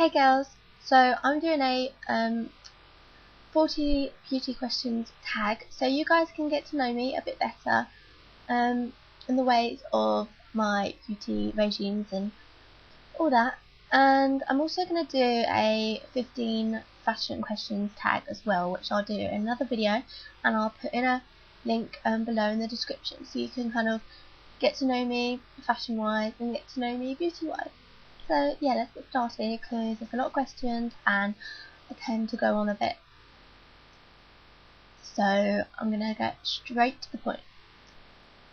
Hey girls, so I'm doing a 40 beauty questions tag so you guys can get to know me a bit better in the ways of my beauty regimes and all that. And I'm also going to do a 15 fashion questions tag as well, which I'll do in another video, and I'll put in a link below in the description so you can kind of get to know me fashion wise and get to know me beauty wise. So yeah, let's get started because there's a lot of questions and I tend to go on a bit. So I'm going to get straight to the point.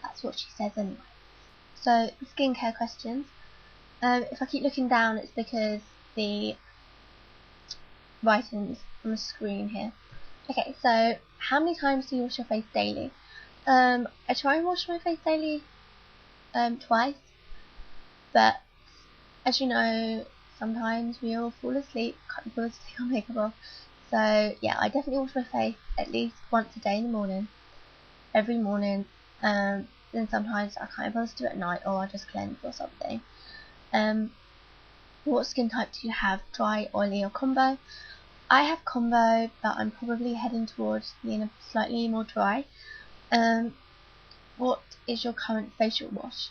That's what she says anyway. So skincare questions. If I keep looking down, it's because the writing's on the screen here. Okay, so how many times do you wash your face daily? I try and wash my face daily twice, but as you know, sometimes we all fall asleep, can't be bothered to take our makeup off. So yeah, I definitely wash my face at least once a day in the morning, every morning. Then sometimes I can't be bothered to do it at night, or I just cleanse or something. What skin type do you have? Dry, oily, or combo? I have combo, but I'm probably heading towards being slightly more dry. What is your current facial wash?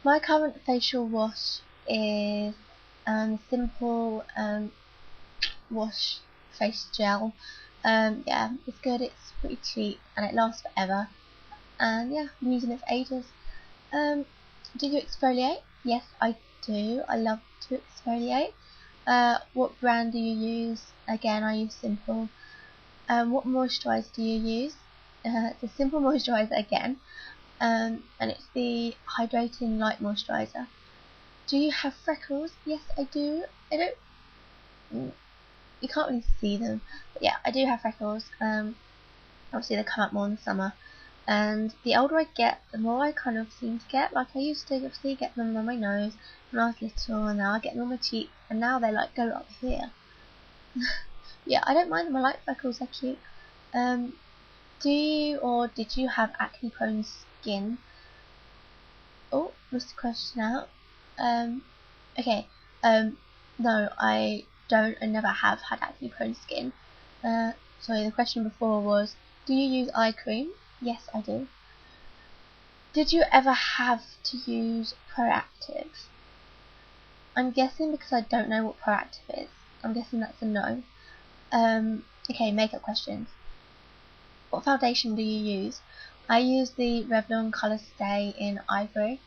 My current facial wash is simple wash face gel. Yeah, it's good, it's pretty cheap, and it lasts forever. And yeah, I'm using it for ages. Do you exfoliate? Yes, I do. I love to exfoliate. What brand do you use? Again, I use Simple. What moisturizer do you use? It's a Simple moisturizer again. And it's the Hydrating Light Moisturizer. Do you have freckles? Yes, I do. I don't. You can't really see them, but yeah, I do have freckles. Obviously they come out more in the summer, and the older I get, the more I kind of seem to get. Like, I used to obviously get them on my nose when I was little, and now I get them on my cheek, and now they like go up here. Yeah, I don't mind them. I like freckles, they're cute. Do you or did you have acne prone skin? Oh, missed the question out. Okay. No, I don't. I never have had acne prone skin. Sorry, the question before was, do you use eye cream? Yes, I do. Did you ever have to use Proactive? I'm guessing, because I don't know what Proactive is, I'm guessing that's a no. Okay, makeup questions. What foundation do you use? I use the Revlon Colour Stay in Ivory.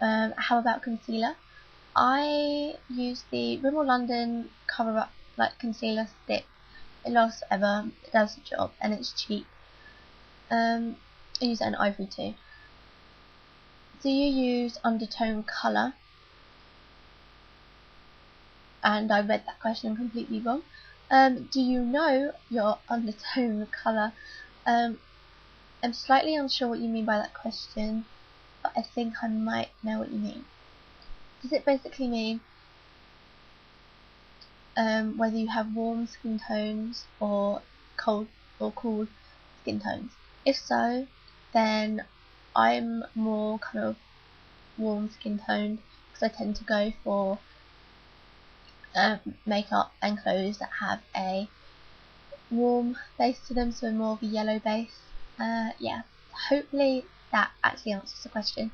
How about concealer? I use the Rimmel London Cover Up like concealer stick. It lasts forever, it does the job, and it's cheap. I use it in Ivory too. Do you use undertone colour? And I read that question completely wrong. Do you know your undertone colour? I'm slightly unsure what you mean by that question, but I think I might know what you mean. Does it basically mean whether you have warm skin tones or cold or cool skin tones? If so, then I'm more kind of warm skin toned, because I tend to go for makeup and clothes that have a warm base to them, so more of a yellow base. Yeah, hopefully that actually answers the question.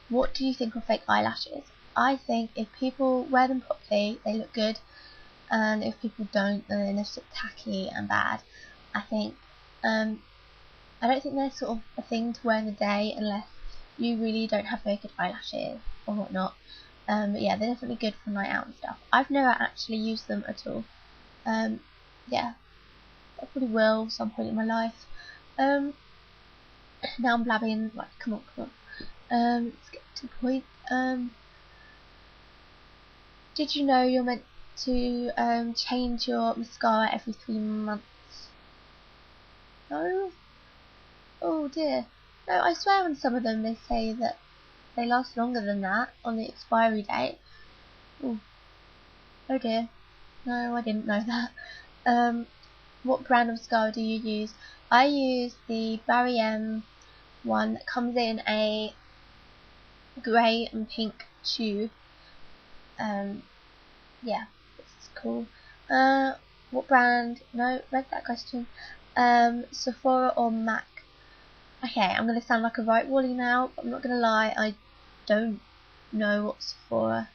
What do you think of fake eyelashes? I think if people wear them properly, they look good, and if people don't, then they're just tacky and bad. I think I don't think they're sort of a thing to wear in the day unless you really don't have very good eyelashes or whatnot. But yeah, they're definitely good for night out and stuff. I've never actually used them at all. Yeah, I probably will some point in my life. Now I'm blabbing, like, come on. Let's get to the point. Did you know you're meant to change your mascara every 3 months? No? Oh dear. No, I swear on some of them they say that they last longer than that on the expiry date. Ooh. Oh dear. No, I didn't know that. What brand of mascara do you use? I use the Barry M one that comes in a grey and pink tube. yeah, this is cool. What brand? No, read that question. Sephora or MAC? Okay, I'm gonna sound like a right wally now, but I'm not gonna lie, I don't know what Sephora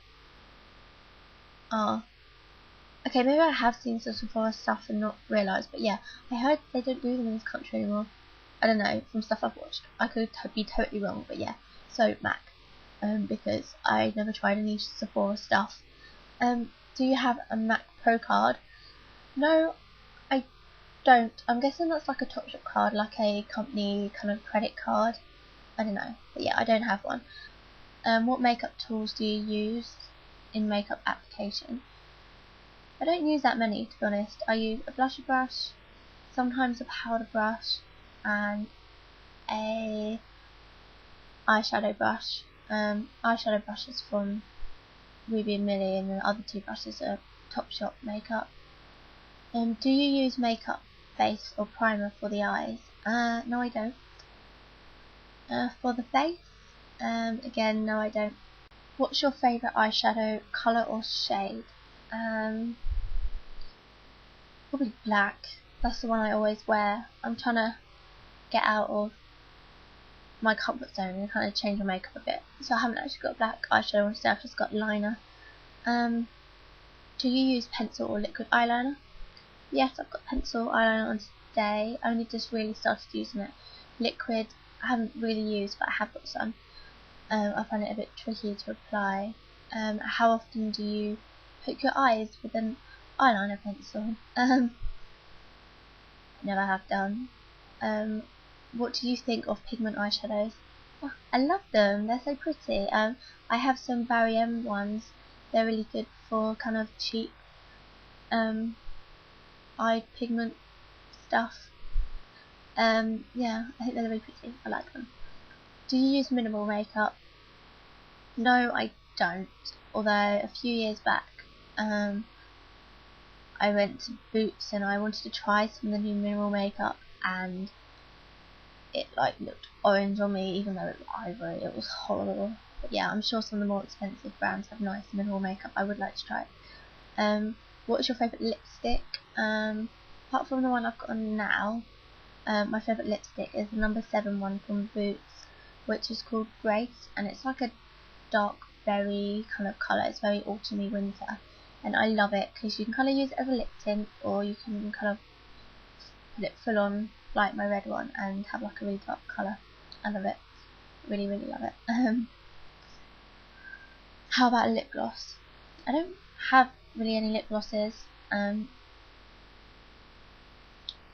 are. Okay, maybe I have seen some Sephora stuff and not realised, but yeah, I heard they don't do them in this country anymore. I don't know, from stuff I've watched. I could be totally wrong, but yeah. So, MAC. Because I never tried any Sephora stuff. Do you have a MAC Pro card? No, I don't. I'm guessing that's like a Topshop card, like a company kind of credit card. I don't know, but yeah, I don't have one. What makeup tools do you use in makeup application? I don't use that many, to be honest. I use a blusher brush, sometimes a powder brush, and a eyeshadow brush. Eyeshadow brushes from Ruby and Millie, and the other two brushes are Topshop makeup. Do you use makeup base or primer for the eyes? No, I don't. For the face, again, no, I don't. What's your favourite eyeshadow colour or shade? Probably black. That's the one I always wear. I'm trying to get out of my comfort zone and kind of change my makeup a bit. So I haven't actually got black eyeshadow on today, I've just got liner. Do you use pencil or liquid eyeliner? Yes, I've got pencil eyeliner on today. I only just really started using it. Liquid, I haven't really used, but I have got some. I find it a bit tricky to apply. How often do you poke your eyes with an eyeliner pencil? Never have done. What do you think of pigment eyeshadows? Oh, I love them, they're so pretty. I have some Barry M ones. They're really good for kind of cheap eye pigment stuff. Yeah, I think they're really pretty. I like them. Do you use minimal makeup? No, I don't. Although a few years back, I went to Boots and I wanted to try some of the new minimal makeup, and it like looked orange on me, even though it was ivory. It was horrible. But yeah, I'm sure some of the more expensive brands have nice minimal makeup. I would like to try it. What is your favourite lipstick? Apart from the one I've got on now, my favourite lipstick is the number 7 one from Boots, which is called Grace, and it's like a dark berry kind of colour. It's very autumny winter, and I love it because you can kind of use it as a lip tint, or you can kind of put it full on like my red one and have like a really dark colour. I love it. Really, really love it. How about a lip gloss? I don't have really any lip glosses.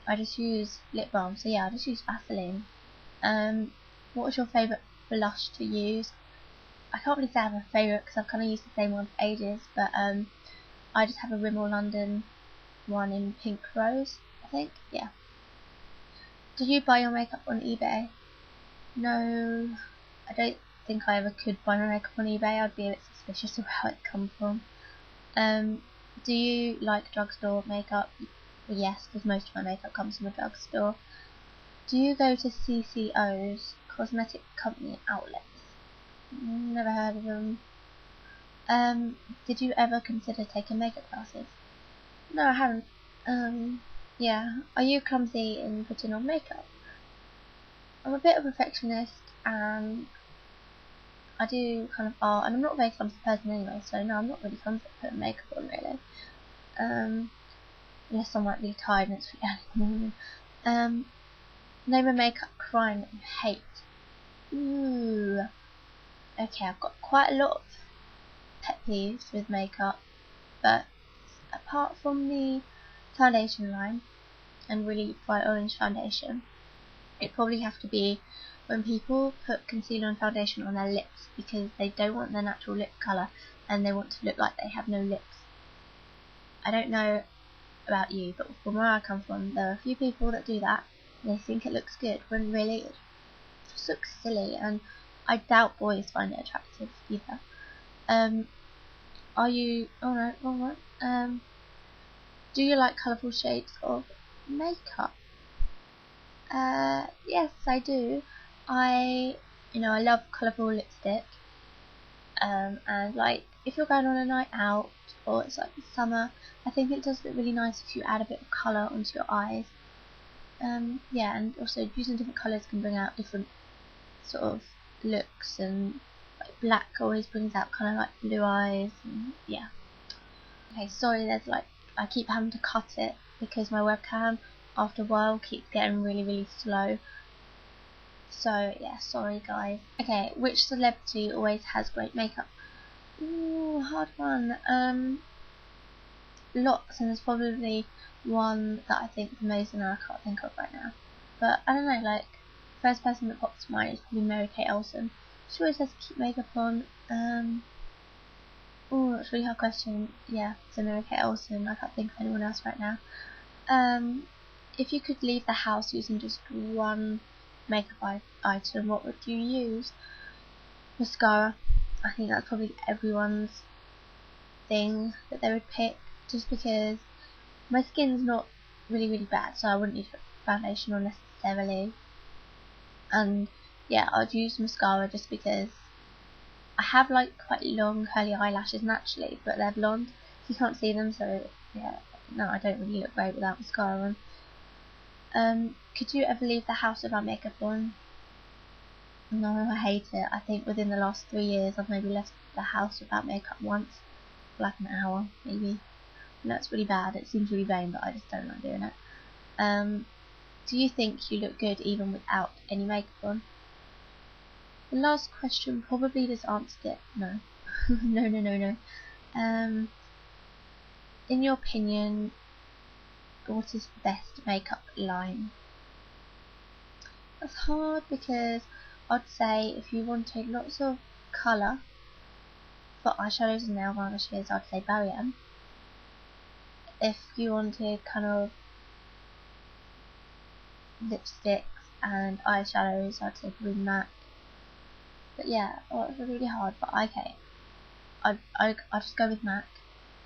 I just use lip balm, so yeah, I just use Vaseline. What was your favourite blush to use? I can't really say I have a favourite because I've kind of used the same one for ages, but I just have a Rimmel London one in Pink Rose, I think. Yeah. Did you buy your makeup on eBay? No, I don't think I ever could buy my makeup on eBay. I'd be a bit suspicious of how it come from. Do you like drugstore makeup? Well, yes, because most of my makeup comes from a drugstore. Do you go to CCO's, cosmetic company outlets? Never heard of them. Did you ever consider taking makeup classes? No, I haven't. Yeah. Are you clumsy in putting on makeup? I'm a bit of a perfectionist, and I do kind of art, and I'm not a very clumsy person anyway, so no, I'm not really clumsy at putting makeup on, really. Unless I'm like really tired and it's really early in the morning. Name a makeup crime that you hate. Ooh. Okay, I've got quite a lot of pet peeves with makeup, but apart from the foundation line and really bright orange foundation, it probably have to be when people put concealer and foundation on their lips because they don't want their natural lip colour and they want to look like they have no lips. I don't know about you, but from where I come from, there are a few people that do that and they think it looks good when really it just looks silly, and I doubt boys find it attractive either. Are you... oh no, wrong one. Do you like colourful shades of makeup? Yes, I do. I love colourful lipstick. And like, if you're going on a night out for. It's like summer. I think it does look really nice if you add a bit of colour onto your eyes. Yeah, and also using different colours can bring out different sort of looks, and like black always brings out kind of like blue eyes, and yeah. Okay, sorry, there's like, I keep having to cut it because my webcam after a while keeps getting really slow. So yeah, sorry guys. Okay, which celebrity always has great makeup? Ooh, hard one. Lots, and there's probably one that I think is amazing and I can't think of right now. But I don't know, like, first person that pops to mind is probably Mary-Kate Olsen. She always has cute makeup on. Oh, that's a really hard question. Yeah, so Mary-Kate Olsen. I can't think of anyone else right now. If you could leave the house using just one makeup item, what would you use? Mascara. I think that's probably everyone's thing that they would pick, just because my skin's not really bad, so I wouldn't use foundation on necessarily. And yeah, I'd use mascara just because I have like quite long curly eyelashes naturally, but they're blonde, so you can't see them, so yeah, no, I don't really look great without mascara on. Could you ever leave the house without makeup on? No, I hate it. I think within the last 3 years I've maybe left the house without makeup once, for like an hour maybe. And that's really bad. It seems really vain, but I just don't like doing it. Do you think you look good even without any makeup on? The last question probably just answered it. No. No. In your opinion, what is the best makeup line? That's hard because I'd say if you wanted lots of colour for eyeshadows and nail varnishes, I'd say Barry M. If you wanted kind of lipsticks and eyeshadows, I'd say probably MAC. But yeah, oh, it's really hard, but okay. I'll just go with MAC.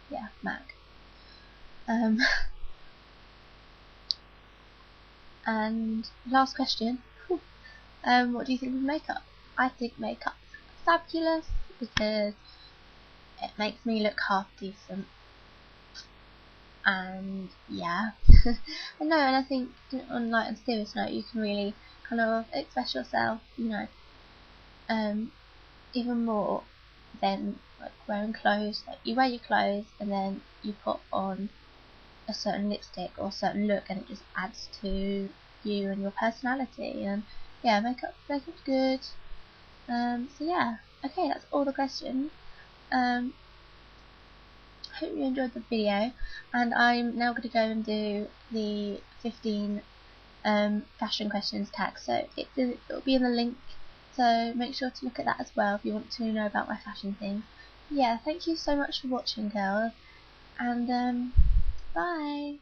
Yeah, MAC. And last question. What do you think of makeup? I think makeup's fabulous because it makes me look half decent. And yeah. And I think on like a serious note, you can really kind of express yourself, you know, even more than like wearing clothes. Like you wear your clothes and then you put on a certain lipstick or a certain look, and it just adds to you and your personality. And yeah, makeup's good. So yeah, okay, that's all the questions. Hope you enjoyed the video, and I'm now going to go and do the 15 fashion questions tag, so it'll be in the link, so make sure to look at that as well if you want to know about my fashion things. Yeah, thank you so much for watching, girls, and bye.